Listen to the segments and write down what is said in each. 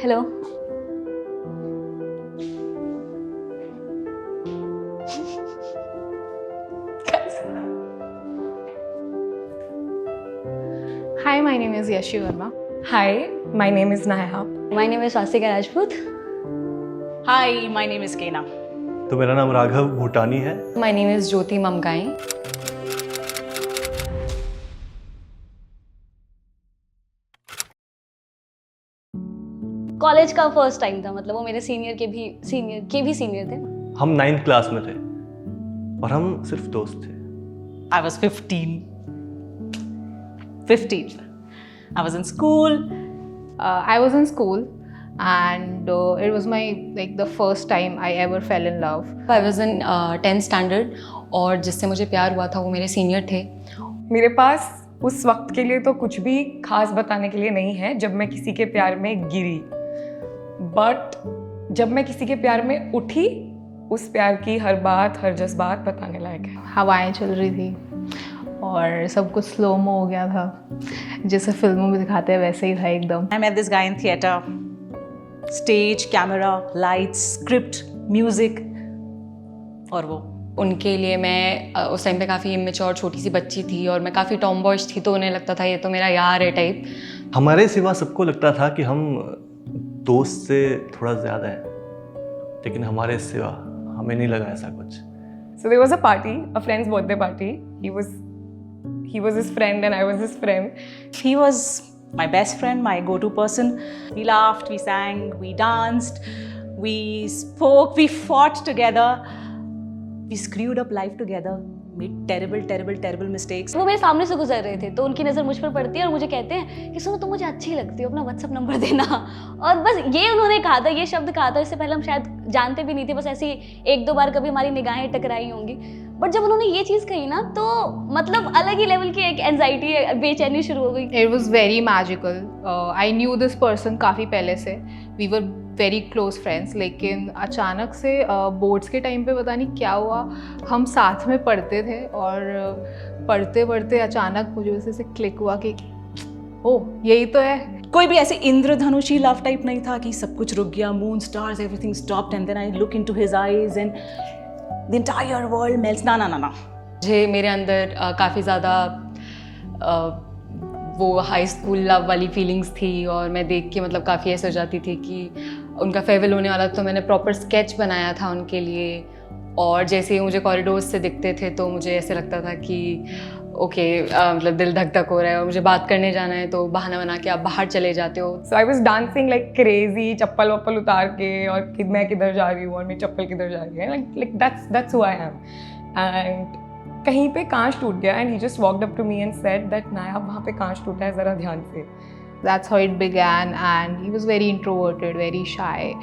Hello. Hi, my name is Yashi Verma. Hi, my name is Naha. My name is Swastika Rajput. Hi, my name is Kena. तो मेरा नाम राघव भूटानी है। My name is Jyoti Mamgain. College का first time था, मतलब वो मेरे senior के भी सीनियर थे। हम 9th क्लास में थे और हम सिर्फ दोस्त थे। I was 15. I was in school. I was in school and it was my the first time I ever fell in love. I was in 10th standard और जिससे मुझे प्यार हुआ था वो मेरे सीनियर थे। मेरे पास उस वक्त के लिए तो कुछ भी खास बताने के लिए नहीं है जब मैं किसी के प्यार में गिरी, बट जब मैं किसी के प्यार में उठी उस प्यार की हर बात हर जज्बात बताने लायक है। हवाएं चल रही थी और सब कुछ स्लोमो हो गया था, जैसे फिल्मों में दिखाते हैं वैसे ही था एकदम। I met this guy in theater. Stage, camera, lights, script, music. और वो उनके लिए मैं उस टाइम पे काफ़ी इमेच्योर छोटी सी बच्ची थी और मैं काफ़ी टॉमबॉयज थी, तो उन्हें लगता था ये तो मेरा यार है टाइप। हमारे सिवा सबको लगता था कि हम दोस्त से थोड़ा ज़्यादा हैं, लेकिन हमारे सिवा हमें नहीं लगा ऐसा कुछ। So there was a party, a friend's birthday party. He was his friend and I was his friend. he was my best friend, my go-to person. We laughed, we sang, we danced, we spoke, we fought together. We screwed up life together, made terrible mistakes. वो मेरे सामने से गुजर रहे थे तो उनकी नज़र मुझ पर पड़ती है और मुझे कहते हैं कि सुनो तुम मुझे अच्छी लगती हो, अपना व्हाट्सएप नंबर देना। और बस ये उन्होंने कहा था, ये शब्द कहा था। इससे पहले हम शायद जानते भी नहीं थे, बस ऐसी एक दो बार कभी हमारी निगाहें टकराई होंगी। बट जब उन्होंने ये चीज़ कही ना तो मतलब अलग ही लेवल की एक एंजाइटी, बेचैनी शुरू हो गई। It was very magical. I knew this person काफ़ी पहले से, we were very close friends, लेकिन अचानक से बोर्ड्स के टाइम पे पता नहीं क्या हुआ, हम साथ में पढ़ते थे और पढ़ते पढ़ते अचानक मुझे उसे क्लिक हुआ कि ओह यही तो है। कोई भी ऐसे इंद्रधनुषी लव टाइप नहीं था कि सब कुछ रुक गया, moon stars everything stopped and then I look into his eyes and the entire world melts. ना मुझे मेरे अंदर काफ़ी ज़्यादा वो हाई स्कूल लव वाली फीलिंग्स थी और मैं देख के मतलब काफ़ी ऐसे हो जाती थी कि उनका फेयरवेल होने वाला, तो मैंने प्रॉपर स्केच बनाया था उनके लिए। और जैसे ही मुझे कॉरिडोर्स से दिखते थे तो मुझे ऐसे लगता था कि ओके मतलब दिल धक धक हो रहा है और मुझे बात करने जाना है, तो बहाना बना के आप बाहर चले जाते हो। So I was dancing like crazy, चप्पल वप्पल उतार के, और मैं किधर जा रही हूँ और मेरी चप्पल किधर जा रही है, like that's who I am. And कहीं पे कांच टूट गया and he just walked up to me and said that नाया वहाँ पे कांच टूटा है, ज़रा ध्यान से। That's how it began, and he was very introverted, very shy.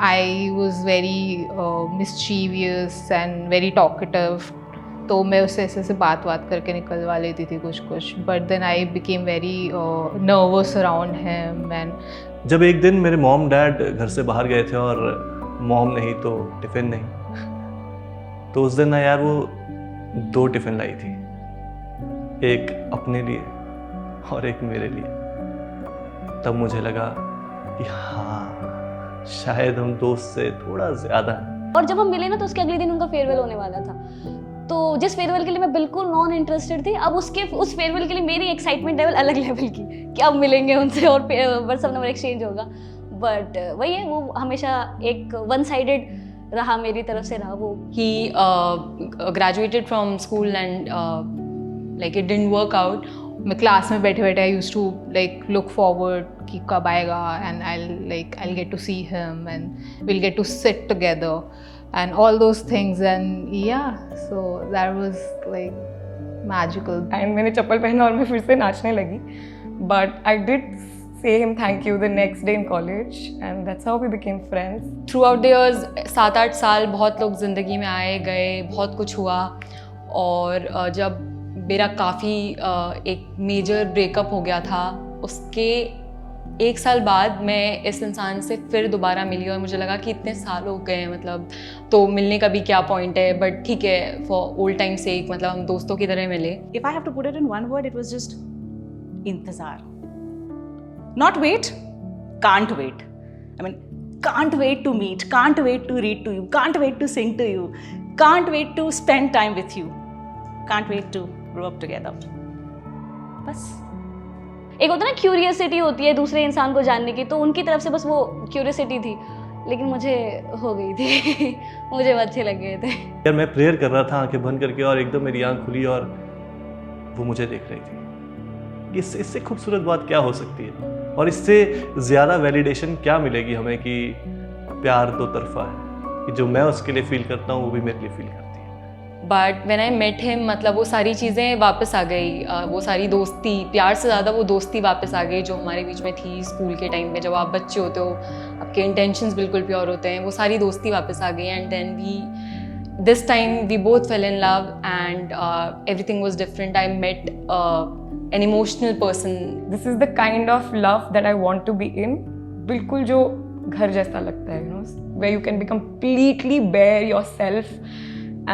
I was very mischievous and very talkative. तो मैं उससे ऐसे बात करके निकलवा लेती थी कुछ, but then I became very nervous around him. And जब एक दिन मेरे मॉम डैड घर से बाहर गए थे और मॉम नहीं तो टिफ़िन नहीं, तो उस दिन ना यार वो 2 टिफ़िन लाई थी, एक अपने लिए और एक मेरे लिए। तब मुझे लगा कि हाँ शायद हम दोस्त से थोड़ा ज़्यादा हैं। और जब हम मिले ना तो उसके अगले दिन उनका फेयरवेल होने वाला था, तो जिस फेयरवेल के लिए मैं बिल्कुल नॉन इंटरेस्टेड थी, अब उस फेयरवेल के लिए मेरी एक्साइटमेंट लेवल अलग लेवल की कि अब मिलेंगे उनसे और व्हाट्सएप नंबर एक्सचेंज होगा। बट वही है, वो हमेशा एक वन साइडेड रहा, मेरी तरफ से रहा वो। He graduated from school and like it didn't work out. मैं क्लास में बैठे I used to like look forward कि कब आएगा, and I get to see him and will get to sit together and all those things, and yeah so that was like magical. And मैंने चप्पल पहना और मैं फिर से नाचने लगी, but I did say him thank you the next day in college and that's how we became friends. Throughout the years 7-8 साल बहुत लोग ज़िंदगी में आए गए, बहुत कुछ हुआ, और जब मेरा काफ़ी एक मेजर ब्रेकअप हो गया था, उसके 1 साल बाद मैं इस इंसान से फिर दोबारा मिली और मुझे लगा कि इतने साल हो गए हैं, मतलब तो मिलने का भी क्या पॉइंट है, बट ठीक है फॉर ओल्ड टाइम सेक, मतलब हम दोस्तों की तरह मिले। If I have to put it in one word, it was just इंतज़ार। Not wait, can't wait. I mean, can't wait to meet, can't wait to read to you, can't wait to sing to you, can't wait to spend time with you, can't wait to grow up together. बस एक होता है ना curiosity होती है दूसरे इंसान को जानने की, तो उनकी तरफ से बस वो क्यूरियसिटी थी, लेकिन मुझे हो गई थी मुझे वो अच्छे लग गए थे यार मैं प्रेयर कर रहा था आंखें बंद करके और एकदम मेरी आंख खुली और वो मुझे देख रही थी। इससे खूबसूरत बात क्या हो सकती है और इससे ज़्यादा वैलिडेशन क्या मिलेगी हमें कि प्यार दो तरफा है, कि जो मैं उसके लिए फील करता हूँ वो भी मेरे लिए फील करती है। But when I met him मतलब वो सारी चीज़ें वापस आ गई, वो सारी दोस्ती, प्यार से ज़्यादा वो दोस्ती वापस आ गई जो हमारे बीच में थी स्कूल के टाइम में। जब आप बच्चे होते हो, आपके इंटेंशंस बिल्कुल प्योर होते हैं, वो सारी दोस्ती वापस आ गई। And then this time we both fell in love and everything was different. I met an emotional person. This is the kind of love that I want to be in. बिल्कुल जो घर जैसा लगता है, you know, where you can be completely bare yourself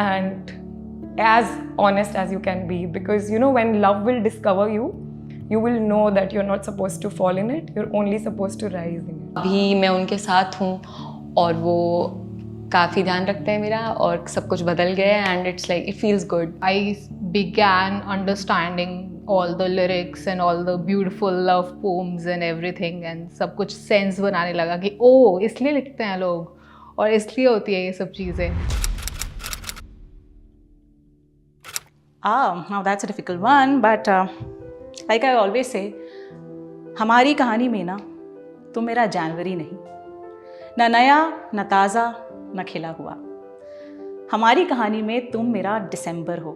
and as honest as you can be. Because you know, when love will discover you, you will know that you're not supposed to fall in it. You're only supposed to rise in it. अभी मैं उनके साथ हूँ और वो काफ़ी ध्यान रखते हैं मेरा और सब कुछ बदल गया है and it's like it feels good. I began understanding all the lyrics and all the beautiful love poems and everything, and सब कुछ सेंस बनाने लगा कि ओ इसलिए लिखते हैं लोग और इसलिए होती है ये सब चीज़ें। Now that's a difficult one, but like I always say, हमारी कहानी में ना तुम मेरा जनवरी नहीं, ना नया ना ताज़ा ना खिला हुआ। हमारी कहानी में तुम मेरा दिसंबर हो,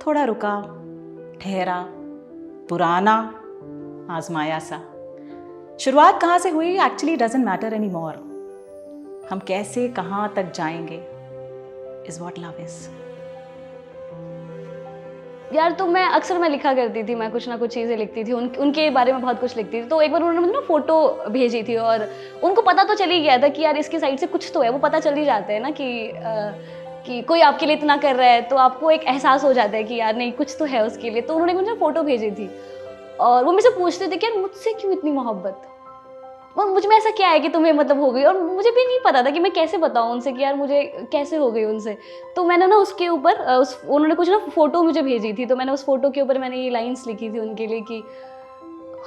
थोड़ा रुका, ठहरा, पुराना, आजमाया सा। शुरुआत कहाँ से हुई actually doesn't matter any more. हम कैसे कहाँ तक जाएंगे इज़ वॉट लव इज़। यार तो मैं लिखा करती थी, मैं कुछ ना कुछ चीज़ें लिखती थी, उनके बारे में बहुत कुछ लिखती थी। तो एक बार उन्होंने मुझे ना फ़ोटो भेजी थी और उनको पता तो चल ही गया था कि यार इसकी साइड से कुछ तो है, वो पता चल ही जाता है ना कि कोई आपके लिए इतना कर रहा है, तो आपको एक एहसास हो जाता है कि यार नहीं कुछ तो है उसके लिए। तो उन्होंने मुझे फ़ोटो भेजी थी और वो मुझसे पूछते थे कि यार मुझसे क्यों इतनी मोहब्बत, और मुझ में ऐसा क्या है कि तुम्हें मतलब हो गई। और मुझे भी नहीं पता था कि मैं कैसे बताऊँ उनसे कि यार मुझे कैसे हो गई उनसे। तो मैंने ना उसके ऊपर उन्होंने कुछ ना फ़ोटो मुझे भेजी थी, तो मैंने उस फ़ोटो के ऊपर मैंने ये लाइन्स लिखी थी उनके लिए कि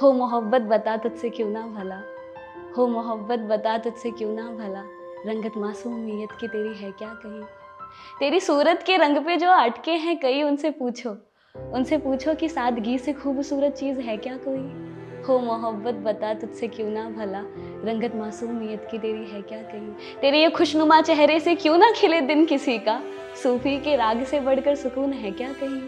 हो मोहब्बत बता तुझसे क्यों ना भला, हो मोहब्बत बता तुझसे क्यों ना भला, रंगत मासूमियत की तेरी है क्या कहीं, तेरी सूरत के रंग पे जो अटके हैं कई, उनसे पूछो कि सादगी से खूबसूरत चीज़ है क्या कोई, हो मोहब्बत बता तुझसे क्यों ना भला, रंगत मासूमियत की तेरी है क्या कहीं, तेरे ये खुशनुमा चेहरे से क्यों ना खिले दिन किसी का, सूफी के राग से बढ़कर सुकून है क्या कहीं,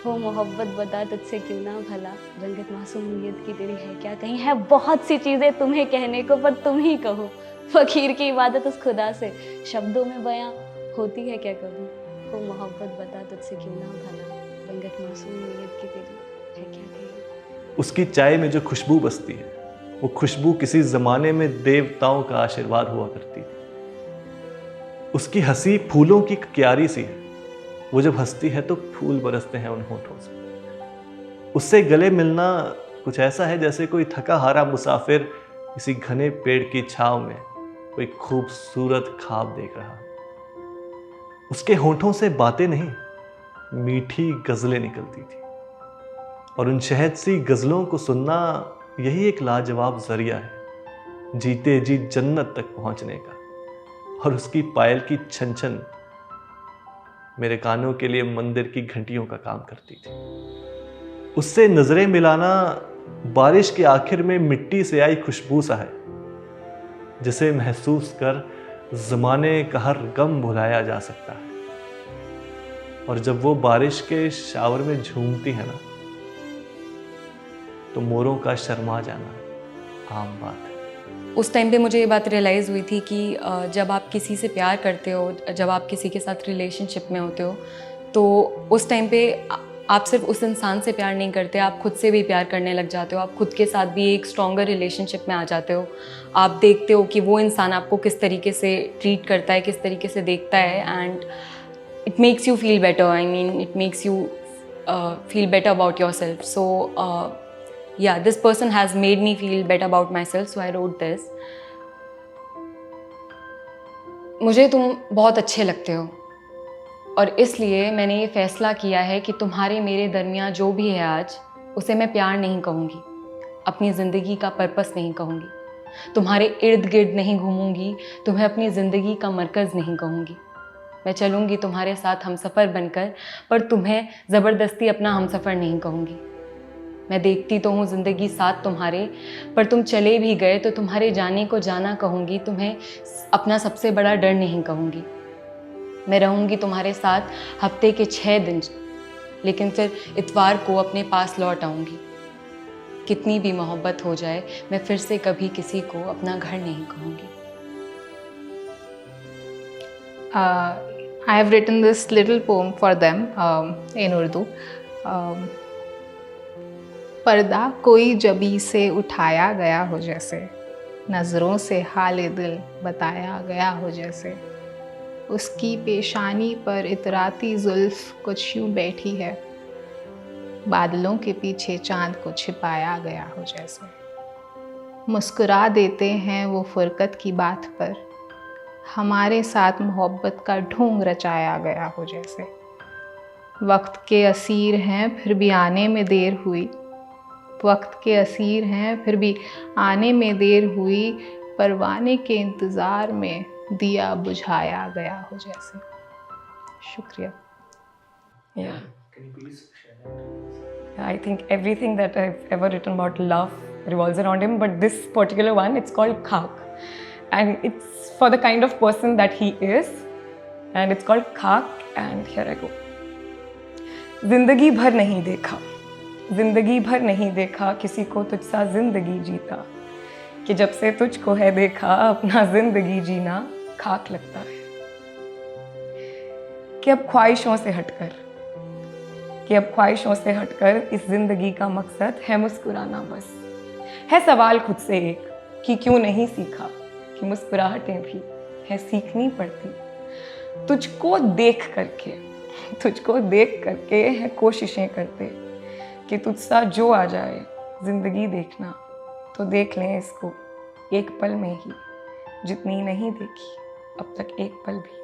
हो मोहब्बत बता तुझसे क्यों ना भला, रंगत मासूमियत की तेरी है क्या कहीं। है बहुत सी चीज़ें तुम्हें कहने को पर तुम ही कहो, फ़कीर की इबादत उस खुदा से शब्दों में बयां होती है क्या कभी, हो मोहब्बत बता तुझसे क्यों ना भला, रंगत मासूमियत की तेरी है क्या कहीं। उसकी चाय में जो खुशबू बसती है, वो खुशबू किसी ज़माने में देवताओं का आशीर्वाद हुआ करती थी। उसकी हंसी फूलों की क्यारी सी है, वो जब हंसती है तो फूल बरसते हैं उन होठों से। उससे गले मिलना कुछ ऐसा है जैसे कोई थका हारा मुसाफिर किसी घने पेड़ की छांव में कोई खूबसूरत ख्वाब देख रहा। उसके होठों से बातें नहीं, मीठी गज़लें निकलती थी, और उन शहद सी गज़लों को सुनना यही एक लाजवाब ज़रिया है जीते जी जन्नत तक पहुंचने का। और उसकी पायल की छन छन मेरे कानों के लिए मंदिर की घंटियों का काम करती थी। उससे नज़रें मिलाना बारिश के आखिर में मिट्टी से आई खुशबू सा है, जिसे महसूस कर ज़माने का हर गम भुलाया जा सकता है। और जब वो बारिश के शावर में झूमती है ना, तो मोरों का शर्मा जाना आम बात है। उस टाइम पे मुझे ये बात रियलाइज़ हुई थी कि जब आप किसी से प्यार करते हो, जब आप किसी के साथ रिलेशनशिप में होते हो, तो उस टाइम पे आप सिर्फ उस इंसान से प्यार नहीं करते, आप खुद से भी प्यार करने लग जाते हो। आप खुद के साथ भी एक स्ट्रॉन्गर रिलेशनशिप में आ जाते हो। आप देखते हो कि वो इंसान आपको किस तरीके से ट्रीट करता है, किस तरीके से देखता है, and it makes you feel better. I mean it makes you feel better about your self. So yeah, this person has made me feel better about myself, so I wrote this. मुझे तुम बहुत अच्छे लगते हो और इसलिए मैंने ये फैसला किया है कि तुम्हारे मेरे दरमियान जो भी है आज, उसे मैं प्यार नहीं कहूँगी, अपनी ज़िंदगी का पर्पस नहीं कहूँगी, तुम्हारे इर्द गिर्द नहीं घूमूंगी, तुम्हें अपनी ज़िंदगी का मरकज़ नहीं कहूँगी। मैं चलूँगी तुम्हारे साथ हमसफ़र बनकर, पर तुम्हें ज़बरदस्ती अपना हमसफ़र नहीं कहूँगी। मैं देखती तो हूँ ज़िंदगी साथ तुम्हारे, पर तुम चले भी गए तो तुम्हारे जाने को जाना कहूँगी, तुम्हें अपना सबसे बड़ा डर नहीं कहूँगी। मैं रहूँगी तुम्हारे साथ हफ्ते के 6 दिन, लेकिन फिर इतवार को अपने पास लौट आऊँगी। कितनी भी मोहब्बत हो जाए, मैं फिर से कभी किसी को अपना घर नहीं कहूँगी। I have written this little poem for them in Urdu. पर्दा कोई जबी से उठाया गया हो जैसे, नज़रों से हाल दिल बताया गया हो जैसे, उसकी पेशानी पर इतराती जुल्फ़ कुछ यूँ बैठी है, बादलों के पीछे चाँद को छिपाया गया हो जैसे, मुस्कुरा देते हैं वो फ़ुरक़त की बात पर, हमारे साथ मोहब्बत का ढोंग रचाया गया हो जैसे, वक्त के असीर हैं फिर भी आने में देर हुई, वक्त के असीर हैं फिर भी आने में देर हुई, परवाने के इंतज़ार में दिया बुझाया गया हो जैसे। शुक्रिया। Yeah. Can you please share that? I think everything that I've ever written about love revolves around him, but this particular one, it's called Khak. And it's for the kind of person that he is. And it's called Khak, and here I go. जिंदगी भर नहीं देखा, जिंदगी भर नहीं देखा किसी को तुझसा जिंदगी जीता, कि जब से तुझको है देखा अपना जिंदगी जीना खाक लगता है। कि अब ख्वाहिशों से हटकर, कि अब ख्वाहिशों से हटकर इस जिंदगी का मकसद है मुस्कुराना बस। है सवाल खुद से एक कि क्यों नहीं सीखा, कि मुस्कुराहटें भी है सीखनी पड़ती। तुझको देख करके, तुझको देख करके है कोशिशें करते, कि तुझसा जो आ जाए जिंदगी देखना, तो देख लें इसको एक पल में ही, जितनी नहीं देखी अब तक एक पल भी।